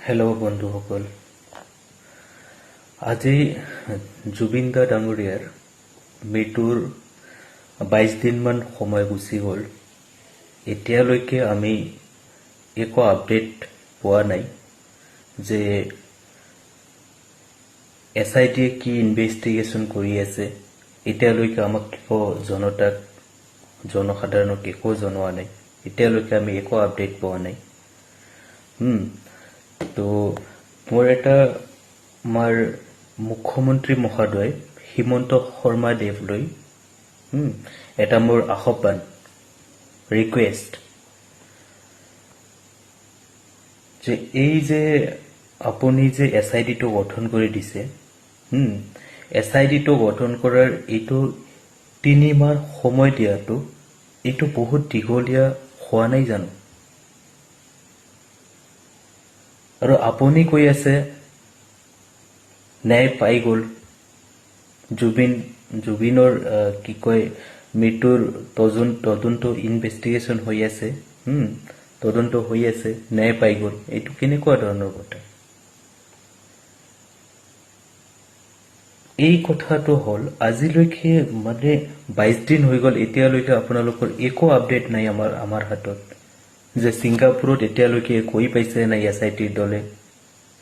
Hello' বন্ধুসকল, আজি জুবিন দা ডাঙৰীয়াৰ মৃত্যুৰ 22 দিনমান সময় গুচি গ'ল। এতিয়ালৈকে আমি একো আপডেট পোৱা নাই যে SITয়ে কি ইনভেষ্টিগেশ্যন কৰি আছে। এতিয়ালৈকে আমাক জনসাধাৰণক একো জনোৱা নাই। এতিয়ালৈকে আমি একো আপডেট পোৱা নাই। তো মোৰ আমাৰ মুখ্যমন্ত্ৰী মহোদয় হিমন্ত শৰ্মা দেৱলৈ এটা মোৰ আহ্বান, ৰিকুৱেষ্ট যে এই যে আপুনি যে SITটো গঠন কৰি দিছে, SITটো গঠন কৰাৰ এইটো 3 মাহ সময় দিয়াটো এইটো বহুত দীঘলীয়া হোৱা নাই জানো? আৰু আপুনি কৈ আছে ন্যায় পাই গ'ল, জুবিনৰ কি কয় মৃত্যুৰ তদন্ত ইনভেষ্টিগেশ্যন হৈ আছে, তদন্ত হৈ আছে, ন্যায় পাই গ'ল। এইটো কেনেকুৱা ধৰণৰ কথা? এই কথাটো হ'ল আজিলৈকে 22 দিন হৈ গ'ল, এতিয়ালৈকে আপোনালোকৰ একো আপডেট নাই আমাৰ হাতত যে ছিংগাপুৰত এতিয়ালৈকে গৈ পাইছে নাই SITৰ দলে,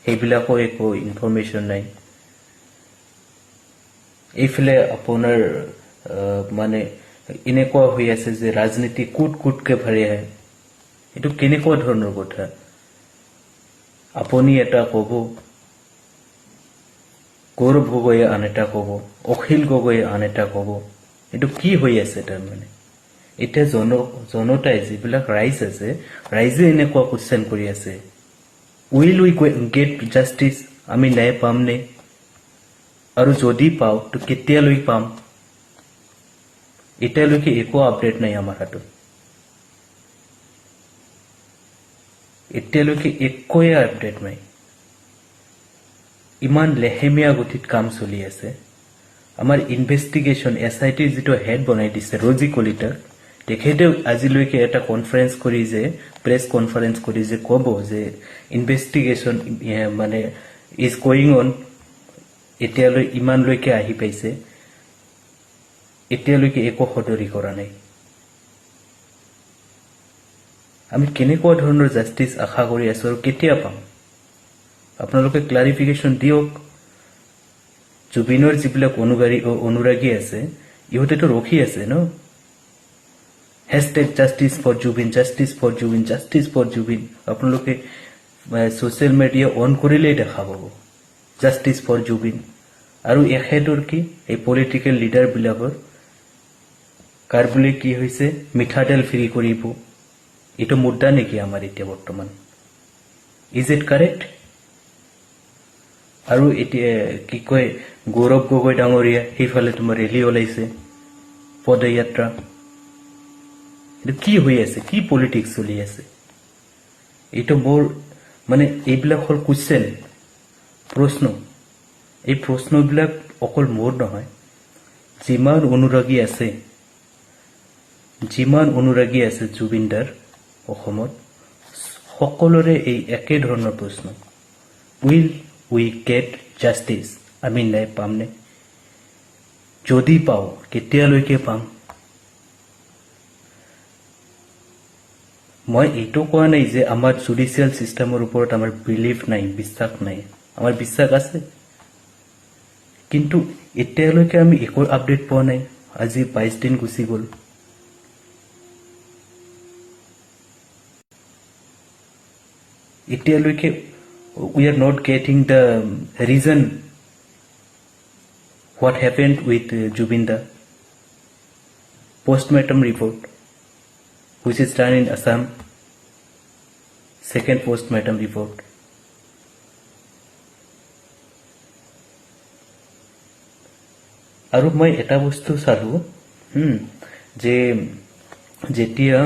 সেইবিলাকৰ একো ইনফৰমেশ্যন নাই। এইফালে আপোনাৰ এনেকুৱা হৈ আছে যে ৰাজনীতি কুটকে ভৰি আহে। এইটো কেনেকুৱা ধৰণৰ কথা? আপুনি এটা ক'ব, গৌৰৱ গগৈয়ে আন এটা ক'ব, অখিল গগৈয়ে আন এটা ক'ব। এইটো কি হৈ আছে তাৰমানে? এতিয়া জনতাই যিবিলাক ৰাইজ আছে, ৰাইজে এনেকুৱা কুৱেশ্যন কৰি আছে, উইল উই গেট জাষ্টিচ? আমি ন্যায় পামনে? আৰু যদি পাওঁ তো কেতিয়ালৈ পাম? এতিয়ালৈকে একো আপডেট নাই আমাৰ হাতত। এতিয়ালৈকে একোৱে আপডেট নাই। ইমান লেহেমীয়া গতিত কাম চলি আছে। আমাৰ ইনভেষ্টিগেশ্যন SITৰ যিটো হেড বনাই দিছে ৰজি কলিতাক, তেখেতেও আজিলৈকে এটা প্ৰেছ কনফাৰেন্স কৰি যে ক'ব যে ইনভেষ্টিগেশ্যন ইজ গয়িং অন, এতিয়ালৈ ইমানলৈকে আহি পাইছে, এতিয়ালৈকে একো সদৰি কৰা নাই। আমি কেনেকুৱা ধৰণৰ জাষ্টিচ আশা কৰি আছো আৰু কেতিয়া পাম? আপোনালোকে ক্লাৰিফিকেশ্যন দিয়ক। জুবিনৰ যিবিলাক অনুৰাগী আছে, ইহঁতেতো ৰখি আছে ন, #justice for Zubeen, justice for Zubeen, justice for Zubeen. আপোনালোকে ছ'চিয়েল মিডিয়া অন কৰিলেই দেখা পাব জাষ্টিচ ফৰ জুবিন। আৰু এখেতৰ কি এই পলিটিকেল লিডাৰবিলাকৰ কাৰ বোলে কি হৈছে, মিঠাতেল ফ্ৰী কৰিব। এইটো মুদ্দা নেকি আমাৰ এতিয়া বৰ্তমান? Is it correct? আৰু এতিয়া কি কয়, গৌৰৱ গগৈ ডাঙৰীয়া সেইফালে তোমাৰ ৰেলী ওলাইছে, পদযাত্ৰা। এইটো কি হৈ আছে? কি পলিটিক্স চলি আছে? এইটো মোৰ এইবিলাক হ'ল কুৱেশ্যন, প্ৰশ্ন। এই প্ৰশ্নবিলাক অকল মোৰ নহয়, যিমান অনুৰাগী আছে জুবিনদাৰ অসমত, সকলোৰে এই একে ধৰণৰ প্ৰশ্ন। Will we get justice? আমি ন্যায় পামনে? যদি পাওঁ কেতিয়ালৈকে পাম? মই এইটো কোৱা নাই যে আমাৰ জুডিচিয়েল চিষ্টেমৰ ওপৰত আমাৰ বিলিভ নাই, বিশ্বাস নাই। আমাৰ বিশ্বাস আছে, কিন্তু এতিয়ালৈকে আমি একো আপডেট পোৱা নাই। আজি 22 দিন গুচি গ'ল। এতিয়ালৈকে we are not getting the reason what happened with Jubinda. Postmortem report which is done in Assam, second postmortem report. আৰু মই এটা বস্তু চালো যে যেতিয়া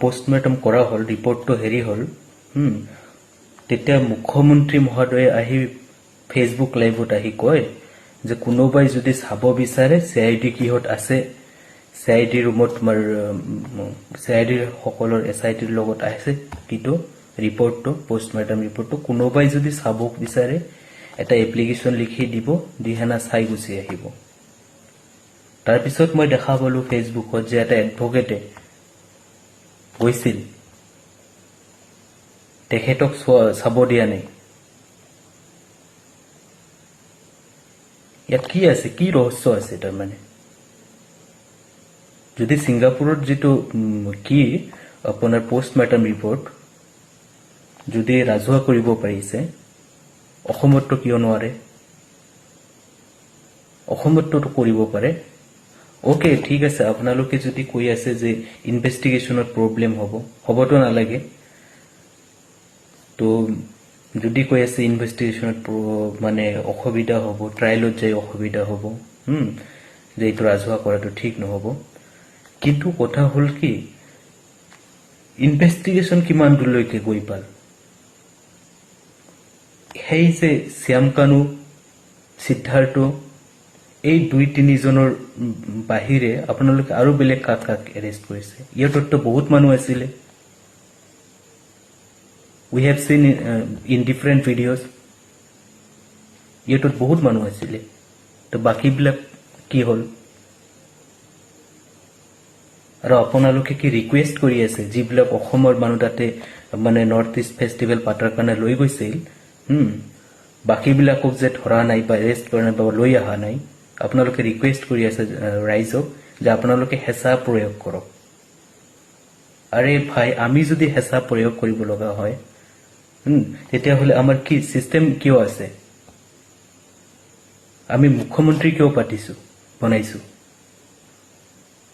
পোষ্টমৰ্টম কৰা হ'ল, ৰিপৰ্টটো হ'ল, তেতিয়া মুখ্যমন্ত্ৰী মহোদয়ে আহি ফেচবুক লাইভত আহি কয় যে কোনোবাই যদি চাব বিচাৰে CID কিহত আছে, CID ৰুমত তোমাৰ CID সকলৰ SITৰ লগত আছে, কিন্তু ৰিপৰ্টটো পোষ্টমৰ্টম ৰিপৰ্টটো কোনোবাই যদি চাব বিচাৰে এটা এপ্লিকেশ্যন লিখি দিব দিহানা চাই গুচি আহিব তাৰপিছত মই দেখা পালো ফেচবুকত যে এটা এডভোকেটে গৈছিল তেখেতক চাব দিয়া নাই ইয়াত কি আছে কি ৰহস্য আছে তাৰমানে যদি সিংগাপুৰত যেটো কি আপোনাৰ পোষ্টমৰ্টম ৰিপৰ্ট যদি ৰাজহুৱা কৰিব পাৰিছে অসমতো কিয় নোৱাৰে অসমতো কৰিব পাৰে ওকে ঠিক আছে আপোনালোকে যদি কৈ আছে যে ইনভেষ্টিগেশ্যনত প্ৰবলেম হবতো নালাগে তো যদি কৈ আছে ইনভেষ্টিগেশ্যনত মানে অসুবিধা হ'ব ট্ৰায়ালত যাই অসুবিধা হ'ব যে এইটো ৰাজহুৱা কৰাটো ঠিক নহব কিন্তু কথা হল কি ইনভেষ্টিগেশ্যন কিমান দূৰলৈকে গৈ পাল সেই যে শ্যামকানু সিদ্ধাৰ্থ এই 2-3 জনৰ বাহিৰে আপোনালোকে আৰু বেলেগ কাক এৰেষ্ট কৰিছে ইয়াততো বহুত মানুহ আছিল we have seen in different videos ইয়াতত বহুত মানুহ আছিল তো বাকি বিলাক কি হল আৰু আপোনালোকে কি ৰিকুৱেষ্ট কৰি আছে যিবিলাক অসমৰ মানুহ তাতে মানে নৰ্থ ইষ্ট ফেষ্টিভেল পাতাৰ কাৰণে লৈ গৈছিল বাকি বিলাকক যে ধৰা নাই বা এৰেষ্ট কৰা নাই বা লৈ অহা নাই আপোনালোকে ৰিকুৱেষ্ট কৰি আছে ৰাইজক যে আপোনালোকে হেঁচা প্ৰয়োগ কৰক আৰে ভাই আমি যদি হেঁচা প্ৰয়োগ কৰিব লগা হয় তেতিয়া হলে আমাৰ কি সিস্টেম কিয় আছে আমি মুখ্যমন্ত্ৰী কিয় পাতিছো বনাইছো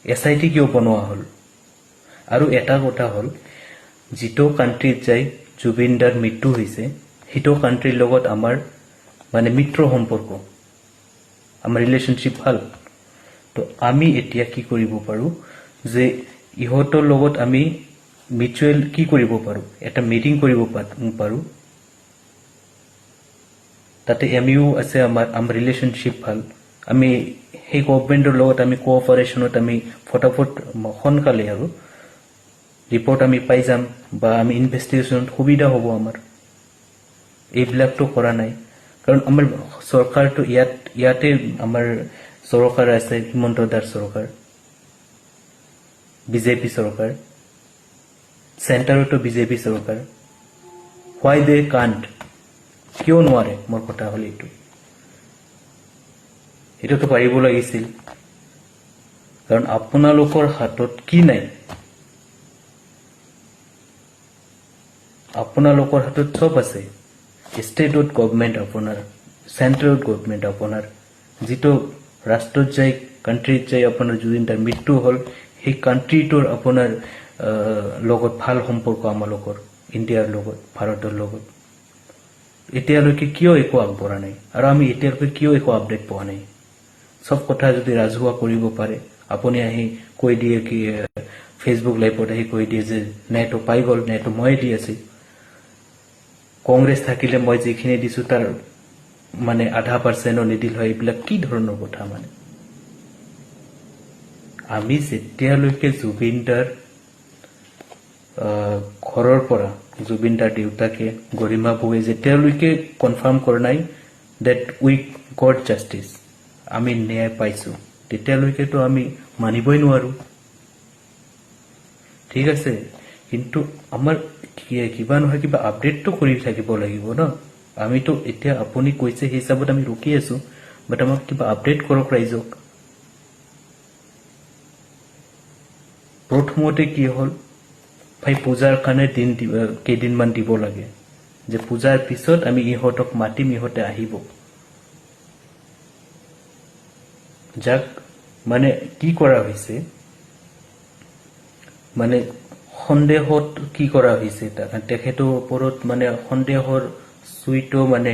এসআইটি কিয় বনোৱা হল আৰু এটা কথা হল যিটো কান্ট্ৰীত যাই জুবিনদাৰ মৃত্যু হৈছে হিটো কান্ট্ৰীৰ লগত আমাৰ মানে মিত্ৰ সম্পৰ্ক আমাৰ ৰিলেশনশিপ ভাল তো আমি এতিয়া কি কৰিব পাৰো যে ইহতৰ লগত আমি মিউচুৱেল কি কৰিব পাৰো এটা মিটিং কৰিব পাৰো তাতে এমইউ আছে আমাৰ ৰিলেশনশিপ ভাল আমি সেই গভৰ্নমেন্টৰ লগত আমি কোঅপাৰেশনত আমি ফটাফট সোনকালে আৰু ৰিপৰ্ট আমি পাই যাম বা আমি ইনভেষ্টিগেশ্যনত সুবিধা হ'ব আমাৰ এইবিলাকটো কৰা নাই কাৰণ আমাৰ সৰকাৰটো ইয়াতে আমাৰ সৰকাৰ আছে হিমন্ত দাস সৰকাৰ বিজেপি সৰকাৰ সেন্টাৰতো বিজেপি সৰকাৰ why they can't কিয় নোৱাৰে মোৰ কথা হল এইটোতো পাৰিব লাগিছিল কাৰণ আপোনালোকৰ হাতত কি নাই আপোনালোকৰ হাতত সব আছে ষ্টেটত গভৰ্নমেন্ট আপোনাৰ সেন্ট্ৰেল গভৰ্নমেন্ট আপোনাৰ যেটো ৰাষ্ট্ৰত যাই কান্ট্ৰীত যাই আপোনাৰ জুবিনদাৰ মৃত্যু হল সেই কান্ট্ৰীটোৰ আপোনাৰ লগত ভাল সম্পৰ্ক আমালোকৰ ইণ্ডিয়াৰ লগত ভাৰতৰ লগত এতিয়ালৈকে কিয় একো আগবঢ়া নাই আৰু আমি এতিয়ালৈকে কিয় একো আপডেট পোৱা নাই সব কথা যদি ৰাজহুৱা কৰিব পাৰে আপুনি আহি কৈ দিয়ে কি ফেসবুক লাইভত আহি কৈ দিয়ে যে নেটো পাই গল নেটো মই দি আছে কংগ্ৰেছ থাকিলে মই যিখিনি দিছো তাৰ মানে 0.5% নিদিল হয় এইবিলাক কি ধৰণৰ কথা মানে আমি যেতিয়ালৈকে জুবিনদাৰ ঘৰৰ পৰা জুবিনদাৰ দেউতাকে গৰিমা বৌয়ে যেতিয়ালৈকে কনফাৰ্ম কৰা নাই that we got justice আমি ন্যায় পাইছো তেতিয়ালৈকে তো আমি মানিবই নোৱাৰো ঠিক আছে কিন্তু আমাৰ কিবা নহয় কিবা আপডেট তো কৰি থাকিব লাগিব ন আমি তো এতিয়া আপুনি কৈছে সেই হিচাপত আমি ৰখি আছো বাট আমাক কিবা আপডেট কৰক ৰাইজক প্ৰথমতে কি হল ভাই পূজাৰ কাৰণে কেইদিনমান দিব লাগে যে পূজাৰ পিছত আমি ইহঁতক মাতিম ইহঁতে আহিব যাক মানে কি কৰা হৈছে মানে সন্দেহত কি কৰা হৈছে তেখেতৰ ওপৰত মানে সন্দেহৰ সুইটো মানে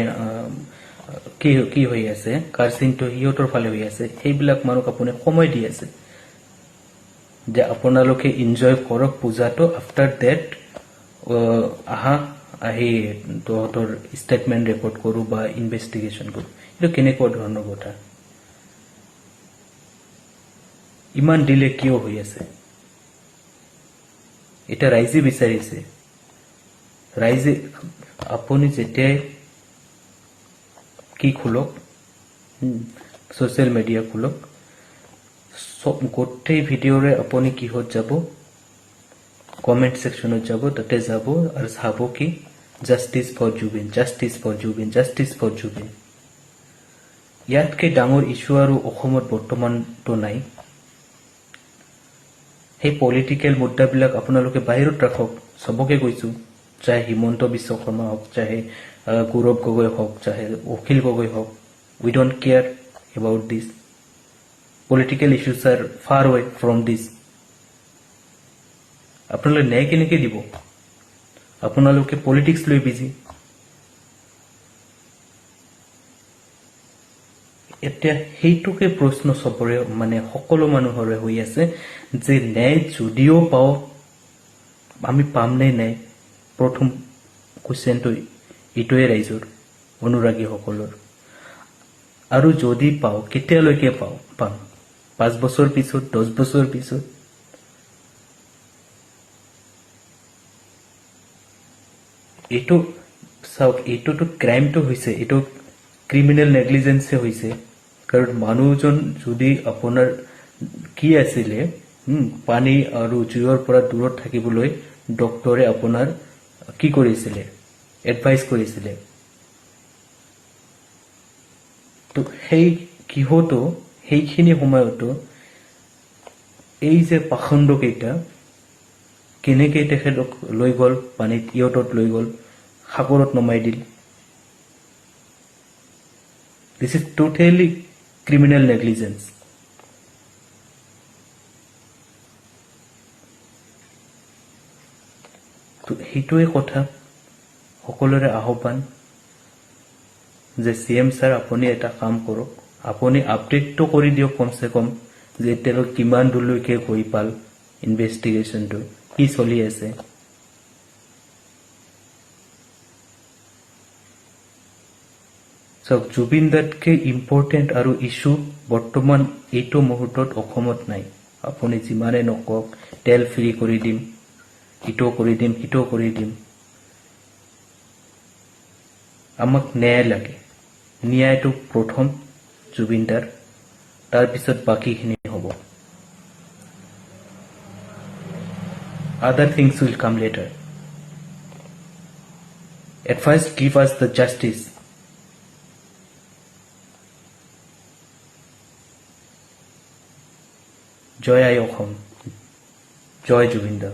কি হৈ আছে কাৰচিনটো হিহঁতৰ ফালে হৈ আছে সেইবিলাক মানুহ আপুনি সময় দি আছে যে আপোনালোকে এনজয় কৰক পূজাটো আফটাৰ দ্যাট আহি তোৰ ষ্টেটমেন্ট ৰেকৰ্ড কৰো বা ইনভেষ্টিগেশ্যন কৰো এইটো কেনেকুৱা ধৰণৰ কথা ইমান ডিলে কিয় হৈ আছে এটা ৰাইজে বিচাৰিছে ৰাইজে আপুনি যেতিয়াই কি খোলক ছ'চিয়েল মিডিয়া খোলক সব গোটেই ভিডিঅ'ৰে আপুনি কিহত যাব কমেন্ট সেকশনত যাব তাতে যাব আৰু চাব কি justice for Zubeen justice for Zubeen justice for Zubeen ইয়াতকে ডাঙৰ ইস্যু আৰু অসমত বৰ্তমানটো নাই সেই পলিটিক্যাল মুদ্দাবিলাক আপোনালোকে বাহিৰত ৰাখক সবকে কৈছো চাহে হিমন্ত বিশ্ব শৰ্মা হওক চাহে গৌৰৱ গগৈ হওক চাহে অখিল গগৈ হওক we don't care about this political issues are far away from this আপোনালোকে ন্যায় কেনেকৈ দিব আপোনালোকে পলিটিক্স লৈ বিজি এতিয়া সেইটোকে প্ৰশ্ন সবৰে মানে সকলো মানুহৰে হৈ আছে যে ন্যায় যদিও পাও আমি পাম নে নাই প্ৰথম কোৱেশ্চনটো ইটোৱে ৰাইজৰ অনুৰাগী সকলৰ আৰু যদি পাও কেতিয়ালৈকে পাম 5 বছৰ পিছত 10 বছৰ পিছত এটো চাওক এটোটো ক্ৰাইমটো হৈছে এটো ক্ৰিমিনেল নেগলিজেন্সে হৈছে কাৰণ মানুহজন যদি আপোনাৰ কি আছিলে পানী আৰু জুইৰ পৰা দূৰত থাকিবলৈ ডক্টৰে আপোনাৰ কি কৰিছিলে এডভাইস কৰিছিলে তো সেই কিহতো সেইখিনি সময়তো এই যে পাখণ্ড কেইটা কেনেকৈ তেখেতক লৈ গ'ল পানীত ইয়তত লৈ গ'ল সাগৰত নমাই দিল this is totally criminal negligence তো সেইটোৱে কথা সকলোৰে আহ্বান যে সিএম স্যাৰ আপুনি এটা কাম কৰক আপুনি আপডেটটো কৰি দিয়ক কমসে কম যে এতিয়ালৈ কিমান দূৰলৈকে গৈ পাল ইনভেষ্টিগেশ্যনটো কি চলি আছে সব জুবিন দাতকে ইম্পৰ্টেণ্ট আৰু ইস্যু বৰ্তমান এইটো মুহূৰ্তত অসমত নাই আপুনি যিমানে নকক তেল ফ্ৰী কৰি দিম ইটো কৰি দিম সিটো কৰি দিম আমাক ন্যায় লাগে ন্যায়টো প্ৰথম জুবিন দাৰ তাৰ পিছত বাকিখিনি হ'ব other things will come later at first give us the justice Jay I Assam Jay Zubeen da